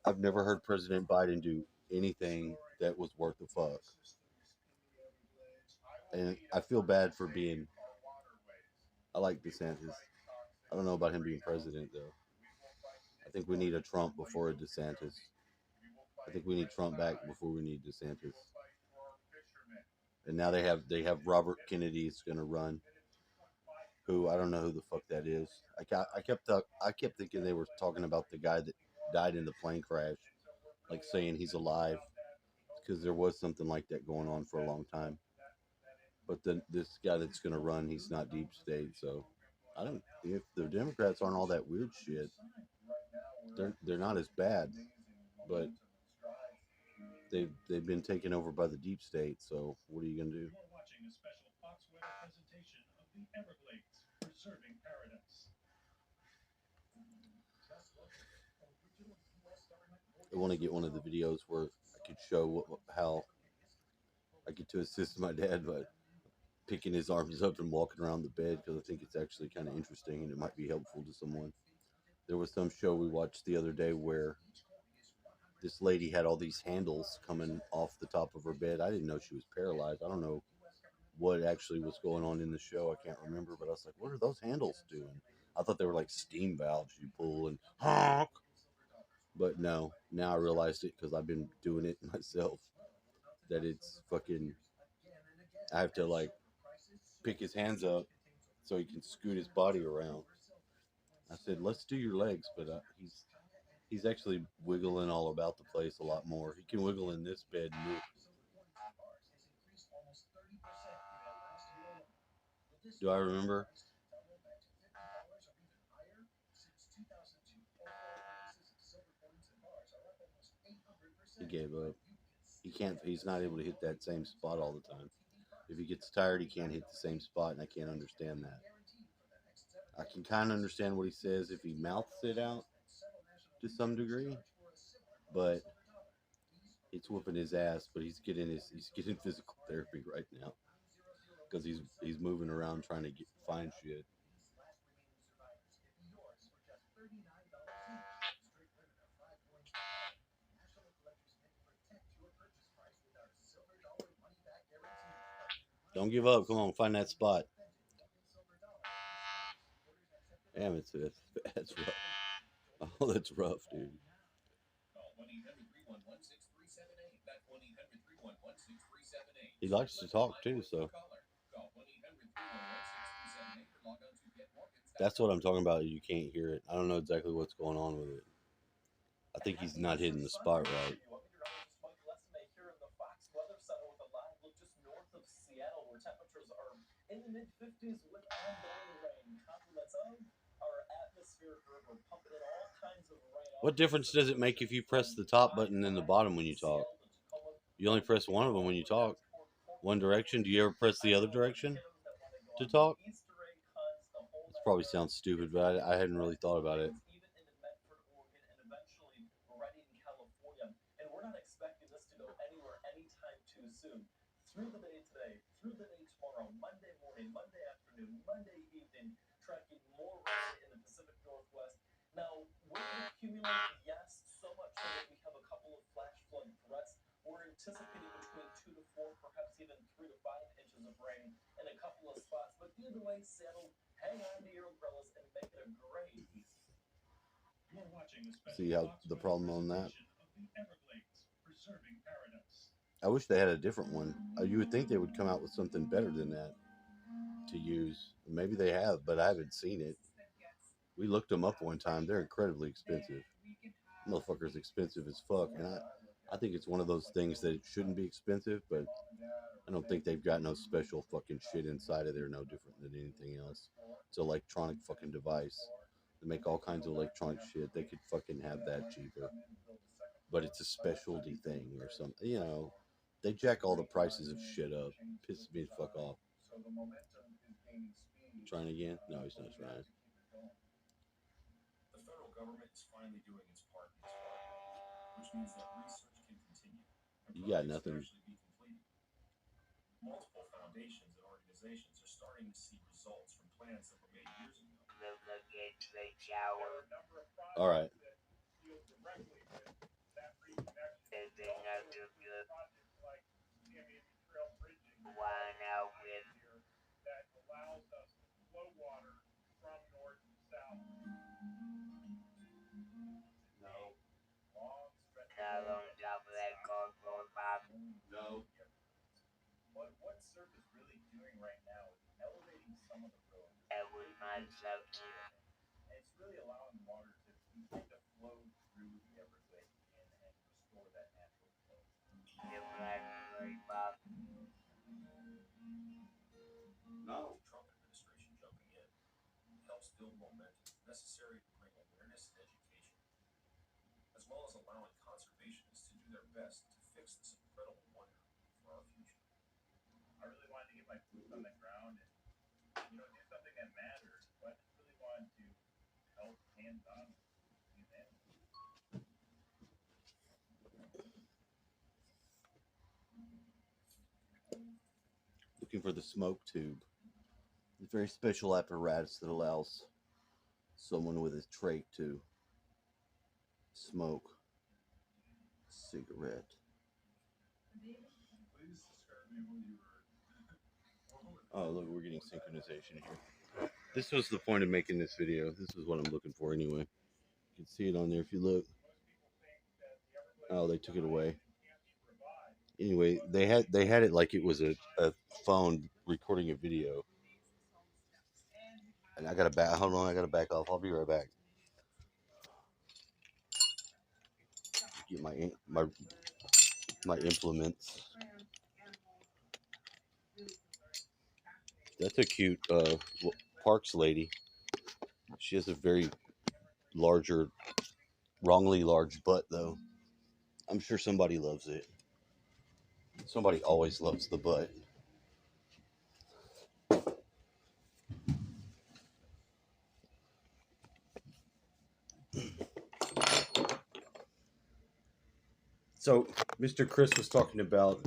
I've never heard President Biden do anything that was worth a fuck. And I feel bad for being. I like DeSantis. I don't know about him being president though. I think we need a Trump before a DeSantis. I think we need Trump back before we need DeSantis. And now they have Robert Kennedy's going to run. Who I don't know who the fuck that is. I kept thinking they were talking about the guy that died in the plane crash, like saying he's alive, because there was something like that going on for a long time. But then this guy that's going to run, he's not deep state, so I don't. If the Democrats aren't all that weird shit, they're not as bad, but they've been taken over by the deep state. So what are you going to do? I want to get one of the videos where I could show how I get to assist my dad by picking his arms up and walking around the bed, because I think it's actually kind of interesting and it might be helpful to someone. There was some show we watched the other day where this lady had all these handles coming off the top of her bed. I didn't know she was paralyzed. I don't know what actually was going on in the show. I can't remember, but I was like, what are those handles doing? I thought they were like steam valves you pull and honk. But no, now I realized it because I've been doing it myself. That it's fucking. I have to like pick his hands up so he can scoot his body around. I said, let's do your legs, but he's actually wiggling all about the place a lot more. He can wiggle in this bed and move. Do I remember? He gave up. He can't. He's not able to hit that same spot all the time. If he gets tired, he can't hit the same spot, and I can't understand that. I can kind of understand what he says if he mouths it out to some degree, but it's whooping his ass. But he's getting physical therapy right now because he's moving around trying to find shit. Don't give up. Come on, find that spot. Damn, that's rough. Oh, that's rough, dude. He likes to talk too, so that's what I'm talking about. You can't hear it. I don't know exactly what's going on with it. I think he's not hitting the spot right. What difference does it make if you press the top button and the bottom when you talk? You only press one of them when you talk. One direction. Do you ever press the other direction to talk? This probably sounds stupid, but I hadn't really thought about it. See how the problem on that? I wish they had a different one. You would think they would come out with something better than that to use. Maybe they have, but I haven't seen it. We looked them up one time. They're incredibly expensive. Motherfucker's expensive as fuck, and I think it's one of those things that it shouldn't be expensive, but I don't think they've got no special fucking shit inside of there, no different than anything else. It's an electronic fucking device. They make all kinds of electronic shit. They could fucking have that cheaper, but it's a specialty thing or something. They jack all the prices of shit up. Pisses me the fuck off. Trying again? No, he's not trying. You got nothing. All right. Looking for the smoke tube. A very special apparatus that allows someone with a trach to smoke a cigarette. Oh, look, we're getting synchronization here. This was the point of making this video. This is what I'm looking for anyway. You can see it on there if you look. Oh, they took it away. Anyway, they had it like it was a phone recording a video. And I gotta back. Hold on, I gotta back off. I'll be right back. Get my implements. That's a cute Parks lady. She has a very wrongly large butt though. I'm sure somebody loves it. Somebody always loves the butt. So Mr. Chris was talking about,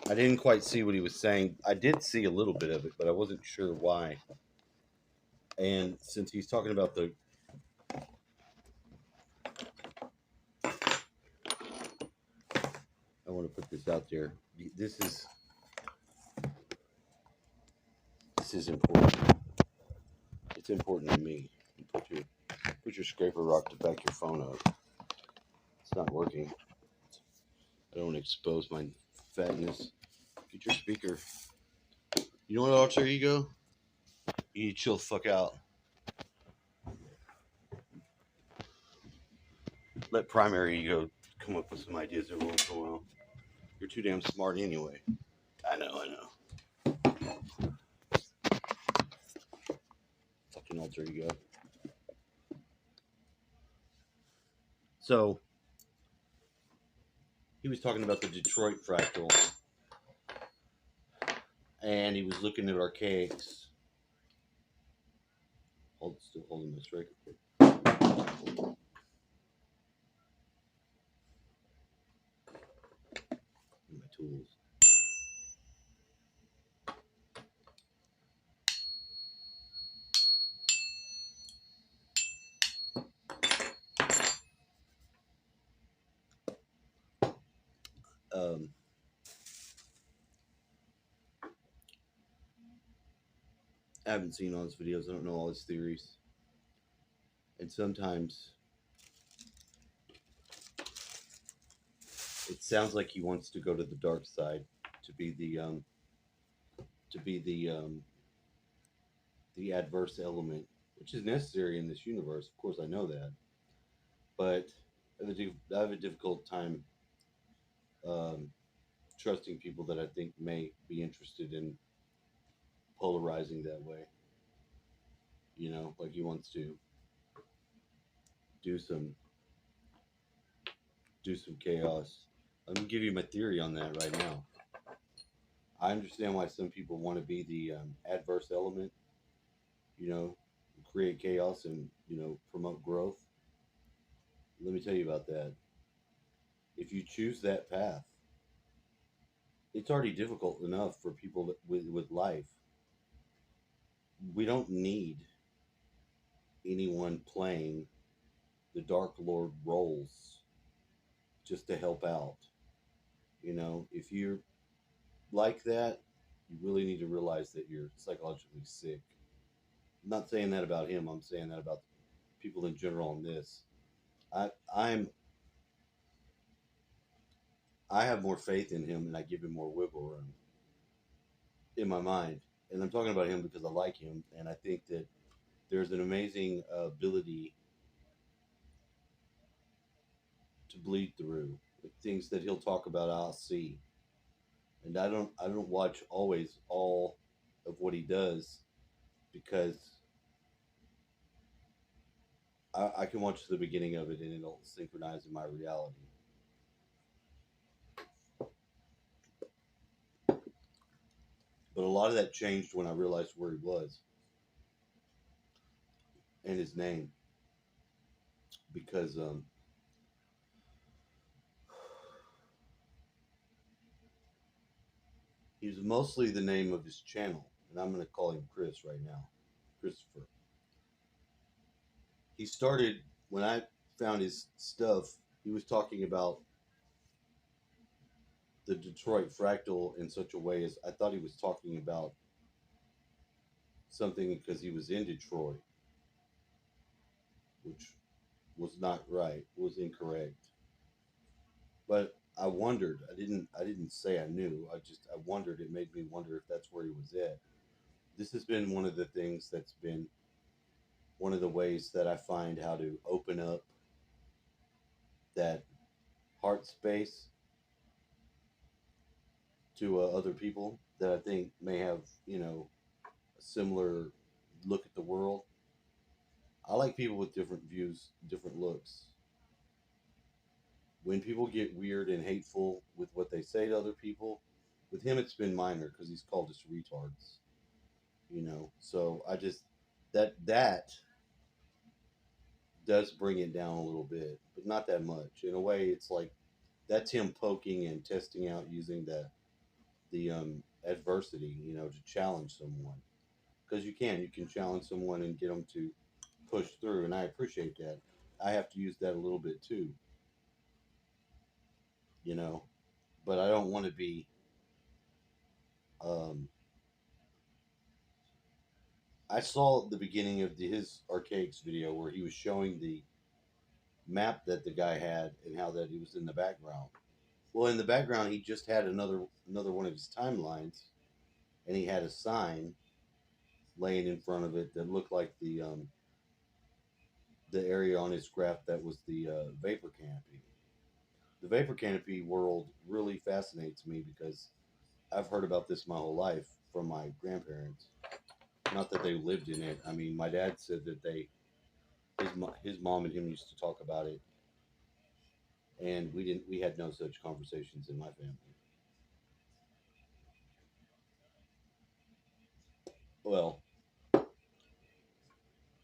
I didn't quite see what he was saying. I did see a little bit of it, but I wasn't sure why. And since he's talking about I want to put this out there. This is important. It's important to me. Put your scraper rock to back your phone up. It's not working. I don't want to expose my fatness. Get your speaker. You know what, alter ego? You need to chill the fuck out. Let primary ego come up with some ideas every once in a while. You're too damn smart anyway. I know. Fucking alter ego. So, he was talking about the Detroit fractal. And he was looking at archaics. Still holding this record. My tools. I haven't seen all his videos. I don't know all his theories. And sometimes it sounds like he wants to go to the dark side to be the adverse element, which is necessary in this universe. Of course, I know that, but I have a difficult time trusting people that I think may be interested in polarizing that way. You know, like he wants to do some chaos. Let me give you my theory on that right now. I understand why some people want to be the adverse element, you know, create chaos and, you know, promote growth. Let me tell you about that. If you choose that path, it's already difficult enough for people with life. We don't need anyone playing the Dark Lord roles just to help out. You know, if you're like that, you really need to realize that you're psychologically sick. I'm not saying that about him. I'm saying that about people in general on this. I have more faith in him and I give him more wiggle room. in my mind. And I'm talking about him because I like him, and I think that there's an amazing ability to bleed through things that he'll talk about. I'll see, and I don't watch always all of what he does because I can watch the beginning of it and it'll synchronize in my reality. But a lot of that changed when I realized where he was and his name because he's mostly the name of his channel, and I'm going to call him Chris right now. Christopher. He started when I found his stuff. He was talking about the Detroit Fractal in such a way as I thought he was talking about something because he was in Detroit, which was not right, was incorrect. But I wondered. I didn't say I knew. I wondered. It made me wonder if that's where he was at. This has been one of the things that's been one of the ways that I find how to open up that heart space to other people that I think may have, a similar look at the world. I like people with different views, different looks. When people get weird and hateful with what they say to other people, with him it's been minor because he's called us retards, So I just that does bring it down a little bit, but not that much. In a way, it's like that's him poking and testing out using the adversity, to challenge someone because you can challenge someone and get them to push through, and I appreciate that. I have to use that a little bit too, you know, but I don't want to be. Um, I saw the beginning of his archaics video where he was showing the map that the guy had and how that he was in the background. Well, in the background, he just had another one of his timelines, and he had a sign laying in front of it that looked like the area on his graph that was the vapor canopy. The vapor canopy world really fascinates me because I've heard about this my whole life from my grandparents. Not that they lived in it. I mean, my dad said that his mom and him used to talk about it, and we had no such conversations in my family. Well,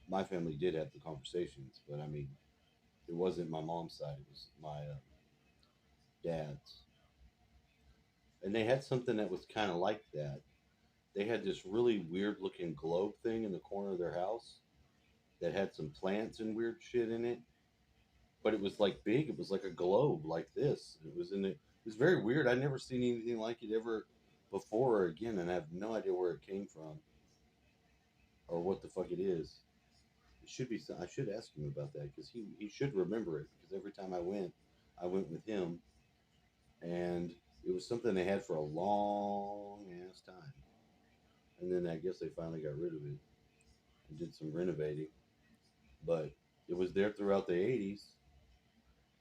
my family did have the conversations, but I mean, it wasn't my mom's side; it was my dad's, and they had something that was kind of like that. They had this really weird looking globe thing in the corner of their house that had some plants and weird shit in it, but it was like big. It was like a globe like this. It was in it. It was very weird. I'd never seen anything like it ever before or again, and I have no idea where it came from or what the fuck it is. It should be. I should ask him about that because he should remember it because every time I went with him, and it was something they had for a long ass time, and then I guess they finally got rid of it and did some renovating, but it was there throughout the '80s,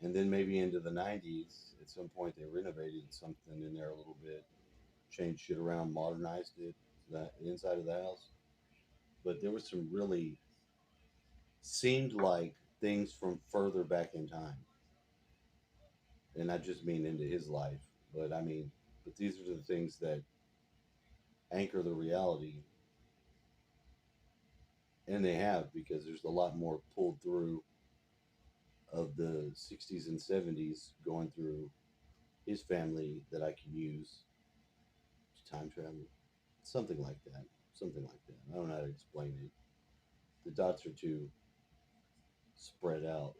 and then maybe into the '90s. At some point, they renovated something in there a little bit, changed shit around, modernized it, the inside of the house. But there was some really seemed like things from further back in time, and I just mean into his life. But I mean, but these are the things that anchor the reality, and they have because there's a lot more pulled through of the '60s and '70s going through his family that I can use to time travel. Something like that. Something like that. I don't know how to explain it. The dots are too spread out.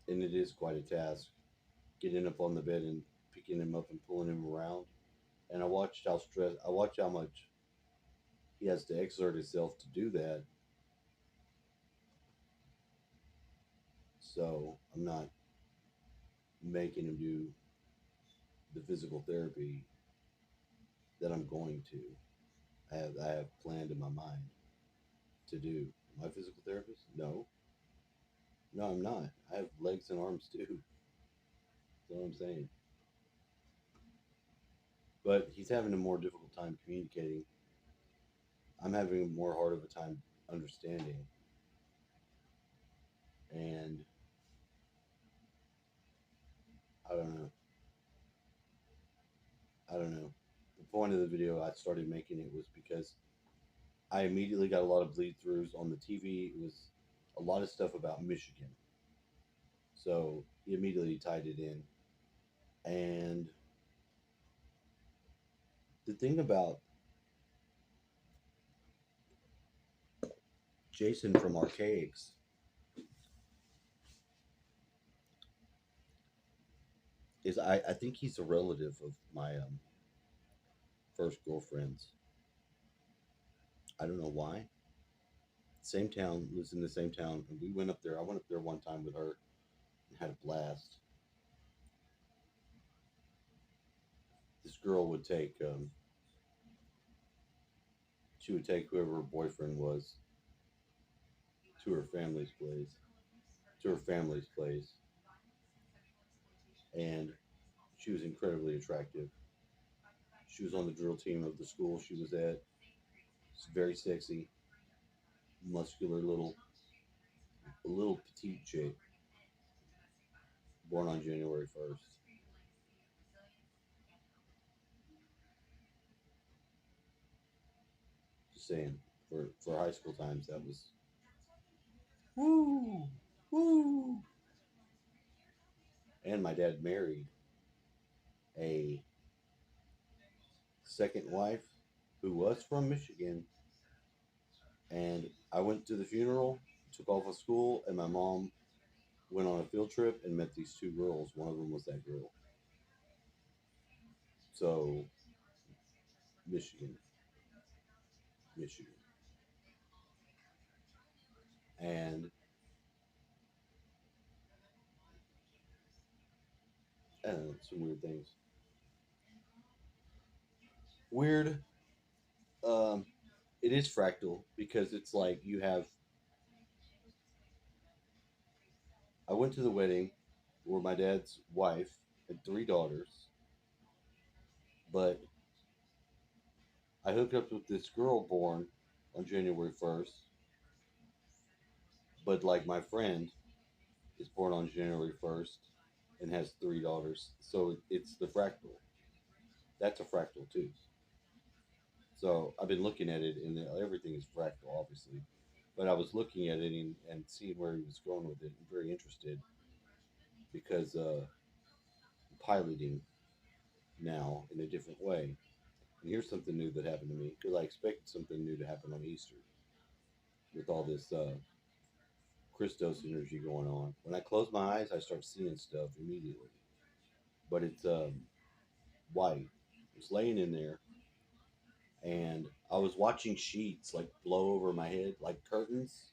And it is quite a task getting up on the bed and picking him up and pulling him around. And I watch how much he has to exert himself to do that. So I'm not making him do the physical therapy that I'm going to. I have planned in my mind to do. Am I a physical therapist? No. No, I'm not. I have legs and arms too. That's what I'm saying. But he's having a more difficult time communicating. I'm having a more hard of a time understanding. And I don't know. I don't know. The point of the video I started making it was because I immediately got a lot of bleed throughs on the TV. It was a lot of stuff about Michigan. So he immediately tied it in. And the thing about Jason from Archaics is I think he's a relative of my first girlfriend's. I don't know why. Same town, lives in the same town. And we went up there. I went up there one time with her and had a blast. This girl would take, she would take whoever her boyfriend was to her family's place, to her family's place, and she was incredibly attractive. She was on the drill team of the school she was at. She's very sexy, muscular little petite chick, born on January 1st. Just saying, for high school times, that was woo, woo. And my dad married a second wife who was from Michigan. And I went to the funeral, took off of school, and my mom went on a field trip and met these two girls. One of them was that girl. So, Michigan, Michigan. And I don't know, some weird things. Weird. Um, it is fractal because it's like you have. I went to the wedding where my dad's wife had three daughters, but I hooked up with this girl born on January 1st, but like my friend is born on January 1st and has three daughters. So it's the fractal. That's a fractal too. So I've been looking at it, and everything is fractal, obviously. But I was looking at it and seeing where he was going with it. I'm very interested because piloting now in a different way. And here's something new that happened to me because I expected something new to happen on Easter with all this Christos energy going on. When I close my eyes, I start seeing stuff immediately. But it's white. It's laying in there, and I was watching sheets like blow over my head, like curtains,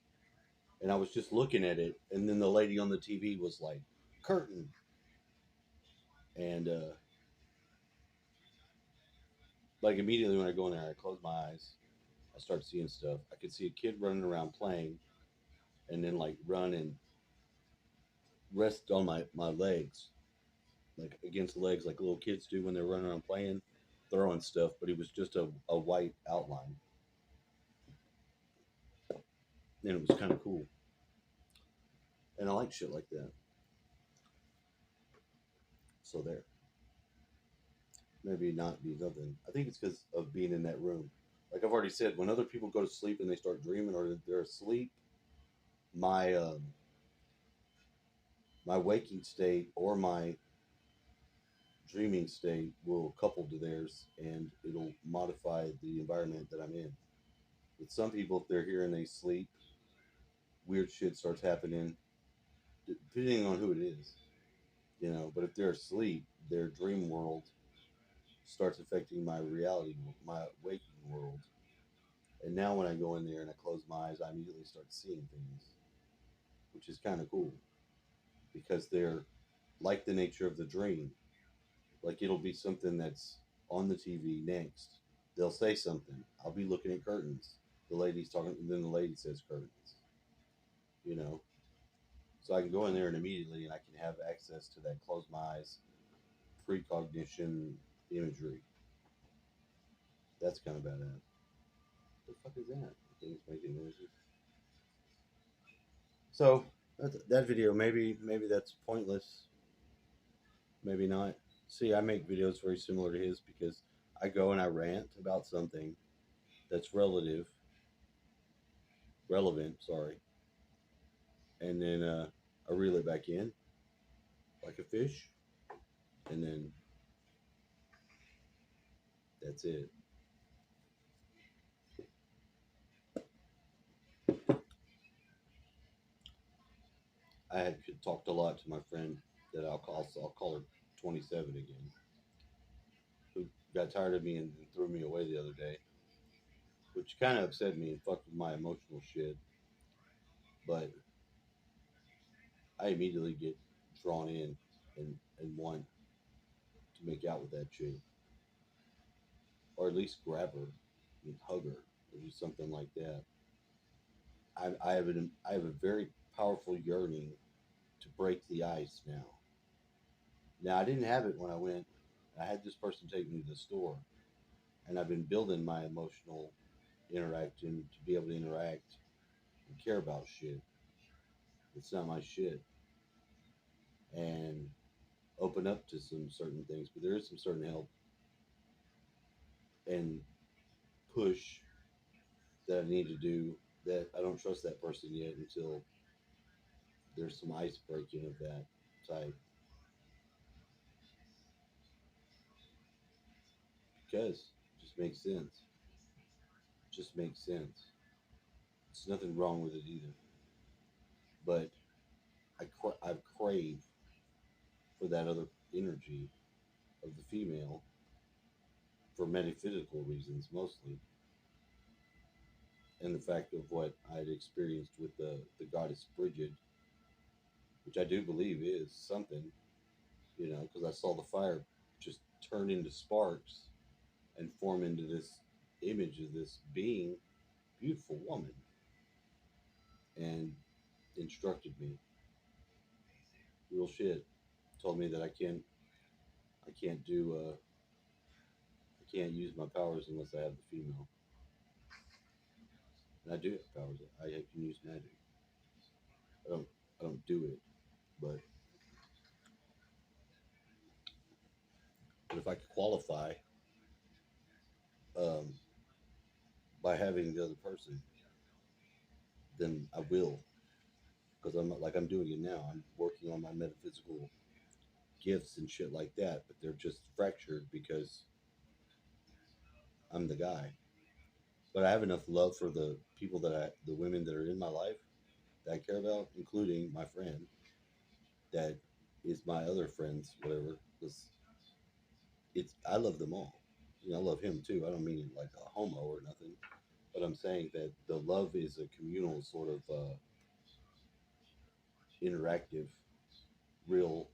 and I was just looking at it, and then the lady on the TV was like, "Curtain," and like immediately when I go in there, I close my eyes, I start seeing stuff. I could see a kid running around playing, and then like run and rest on my legs, like against the legs, like little kids do when they're running around playing, throwing stuff. But it was just a white outline, and it was kind of cool, and I like shit like that. So there. Maybe not be nothing. I think it's because of being in that room. Like I've already said, when other people go to sleep and they start dreaming or they're asleep, my my waking state or my dreaming state will couple to theirs, and it'll modify the environment that I'm in. With some people, if they're here and they sleep, weird shit starts happening, depending on who it is, you know. But if they're asleep, their dream world starts affecting my reality, my waking world. And now when I go in there and I close my eyes, I immediately start seeing things, which is kind of cool because they're like the nature of the dream, Like it'll be something that's on the TV next. They'll say something. I'll be looking at curtains. The lady's talking, and then the lady says curtains. You know, so I can go in there and immediately, and I can have access to that close my eyes precognition imagery. That's kind of badass. What the fuck is that? The thing's making noises. So that video, maybe that's pointless. Maybe not. See, I make videos very similar to his because I go and I rant about something that's relevant. Sorry, and then I reel it back in like a fish, and then that's it. I had talked a lot to my friend that I'll call her 27 again, who got tired of me and threw me away the other day, which kind of upset me and fucked with my emotional shit. But I immediately get drawn in and want to make out with that chick, or at least grab her and hug her, or do something like that. I have a very powerful yearning to break the ice now. Now I didn't have it when I went. I had this person take me to the store, and I've been building my emotional interaction to be able to interact and care about shit. It's not my shit, and open up to some certain things. But there is some certain help and push that I need to do that I don't trust that person yet until there's some ice breaking of that type because it just makes sense. It just makes sense. There's nothing wrong with it either. But I've craved for that other energy of the female for metaphysical reasons mostly, and the fact of what I had experienced with the goddess Bridget, which I do believe is something, because I saw the fire just turn into sparks and form into this image of this being, beautiful woman, and instructed me, real shit, told me that I can't use my powers unless I have the female, and I do have powers. I can use magic. I don't I don't do it, but if I could qualify um, by having the other person, then I will, because I'm doing it now. I'm working on my metaphysical gifts and shit like that, but they're just fractured because I'm the guy. But I have enough love for the women that are in my life that I care about, including my friend that is my other friends, whatever. Because I love them all. I love him too. I don't mean it like a homo or nothing, but I'm saying that the love is a communal sort of interactive, real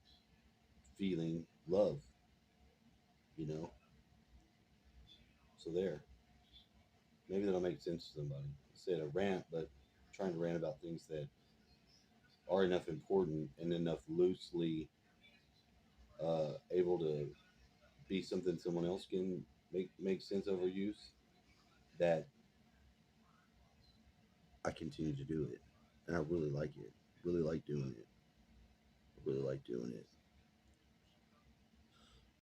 feeling love. You know. So there. Maybe that'll make sense to somebody. I said a rant, but trying to rant about things that are enough important and enough loosely able to be something someone else can make sense of or use, that I continue to do it, and I really like it. Really like doing it. I really like doing it.